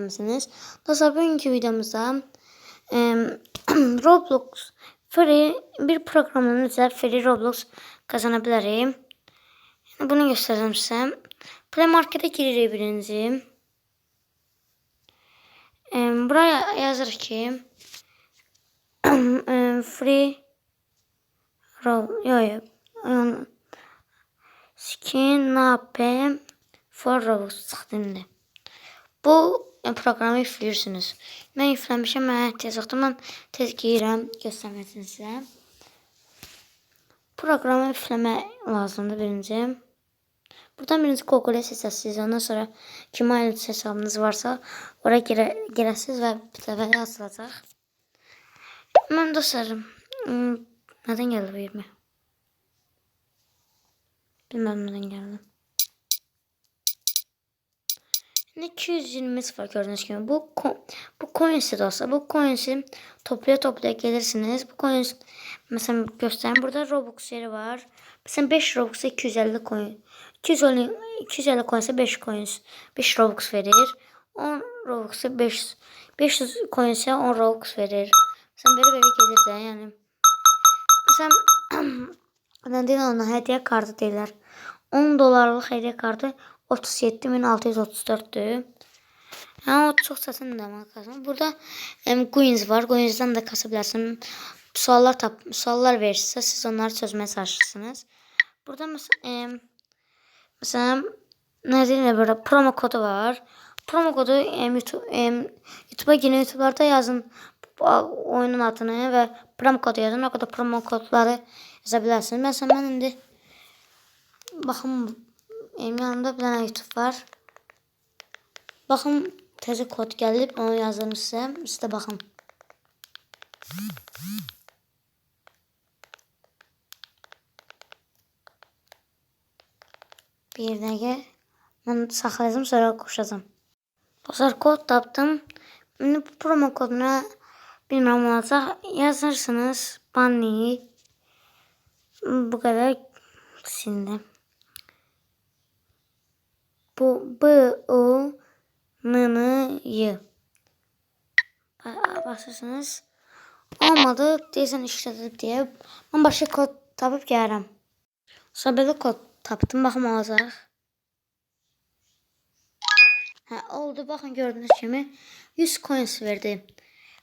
misiniz? Dostlar, bugünkü videomuzda Roblox free bir programın üzerinde free Roblox kazanabilirim. Bunu göstereceğim size. Play Market'e giririk birinci. Buraya yazır ki free skin nape for Roblox çıxdımdı. Bu programı yüklüyorsunuz. Ben yükləmişəm, mənə tez yoxdur. Mən tez girirəm, göstərməsin sizə. Programı yükləmək lazımdır birinci. Buradan birinci Google seçəsiniz. Ondan sonra Gmail hesabınız varsa oraya girəsiniz və bitəbəli açılacaq. Mən dostlarım, nədən gəldi bu 20? Bilməm nədən gəldi. 220 var gördüğünüz gibi. Bu coins'i dostlar. Bu coins'i toplaya gelirsiniz. Bu coins mesela göstereyim. Burada Robux yeri var. Mesela 5 Robux'a 250 coin. 250 coins'e 5 coins. 5 Robux verir. 10 Robux'a 500 coins'e 10 Robux verir. Mesela böyle gelir de yani. Mesela ben değil ona hediye kartı deyirlər. 10 dolarlıq hediye kartı 37.634'dür. Yani o çok satın da kazan. Burada coins var. Coins'den de kasabilirsin. Suallar verirse siz onları çözmeye çalışırsınız. Burada mesela ne diyeyim böyle promo kodu var. Promo kodu YouTube'a girin, YouTube'larda yazın oyunun adını ve promo kodu yazın. O kadar promo kodları yazabilirsiniz. Mesela ben şimdi bakın yanımda bir tane YouTube var. Bakın teze kod gelip onu yazdım size. Siz de bakın. Bir dəqiqə. Ben saxlayacağım, sonra koşacağım. Dostlar, kod tapdım. Şimdi bu promo koduna bilmem olacaq. Yazırsınız. Bunny. Bu kadar. Şimdi. Bu B-O-N-N-Y. Basırsınız. Olmadı. Deyəsən işlədib deyə. Ben başka kod tapıp gəlirəm. Sonra belə kod tapdım. Baxım olacaq. Oldu. Baxın gördüğünüz kimi 100 coins verdi.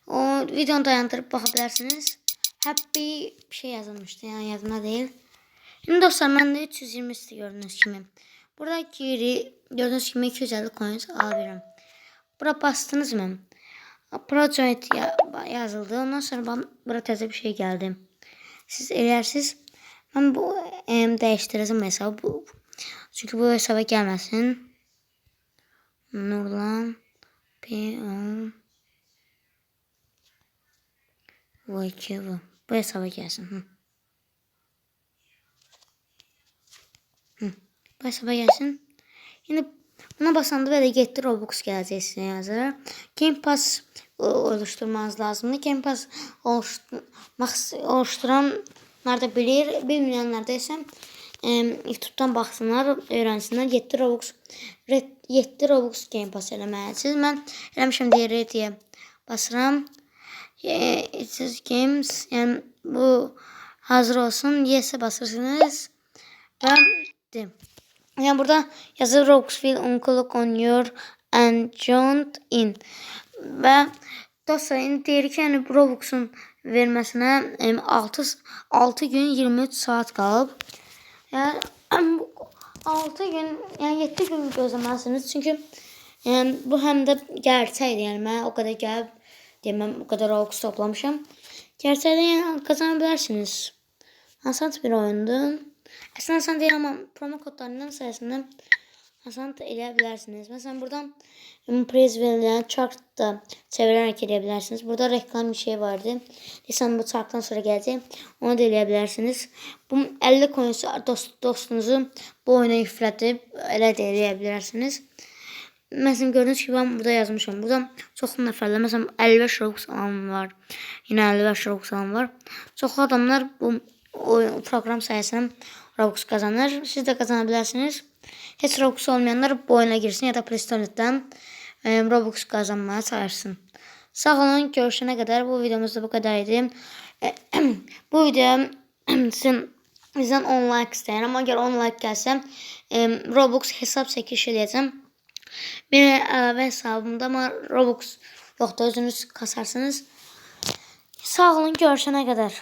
O videonu dayandırıp bakabilirsiniz. Happy bir şey yazılmıştı. Yani yazma değil. Şimdi dostlar, məndə 320 gördüğünüz kimi. Burada gördüğünüz gibi 250 coins alabilirim. Bura bastınız mı? Project yazıldı. Ondan sonra bura təzə bir şey geldi. Siz elərsiniz. Ben bu değiştireceğim hesabı. Çünkü bu hesaba gelmesin. Nurlan P10 bu hesaba gelsin. Bu hesaba gelsin. Şimdi buna basanda böyle getdi Robux gələcək sizə yazır. Game Pass oluşturmanız lazımdır. Game Pass oluşturanlar da bilir. Bilməyənlər də isə YouTube'dan baxsınlar, öyrənsinlər. 7 Robux Game Pass eləməlisiniz. Mən eləmişəm deyə Red'yə basıram. It's games. Yəni bu hazır olsun. Yes'e basırsınız. Və yani burada yazır Robux will unclock on your and joint in. Ve dostlar, indi deyirik ki, yani Robux'un vermesine 6 gün 23 saat qalıb. Yani 6 gün, yani 7 gün gözləməlisiniz. Çünkü yani bu həm də gerçəkdir. Yəni mən o kadar gəlib deməm, o kadar Robux toplamışam. Gerçəkdə yəni kazanabilirsiniz. Asan bir oyundur. Aslında asan değil ama promo kodlarından sayesinde asan eləyebilirsiniz. Mesela buradan priz verilen chart da çevirerek eləyebilirsiniz. Burada reklam bir şey vardı. Desem bu charttan sonra gelecek. Onu da eləyebilirsiniz. Bu 50 coins dostunuzu bu oyuna yükletip elə də eləyebilirsiniz. Mesela gördüğünüz gibi ben burada yazmışım. Burada çoxlu nəfərlər, mesela 55 Robux alan var. Yine 55 Robux alan var. Çoxlu adamlar bu program sayesinde Robux kazanır. Siz de kazanabilirsiniz. Hiç Robux olmayanlar bu oyuna girsin ya da Play Store'dan Robux kazanmaya çalışsın. Sağ olun, görüşene kadar bu videomuzda bu kadar idi. Bu video sizden 10 like istəyirəm. Amma əgər 10 like gəlsə Robux hesab çəkiliş edəcəm. Benim əlavə hesabımda ama Robux yoxdur, özünüz kasarsınız. Sağ olun, görüşene kadar.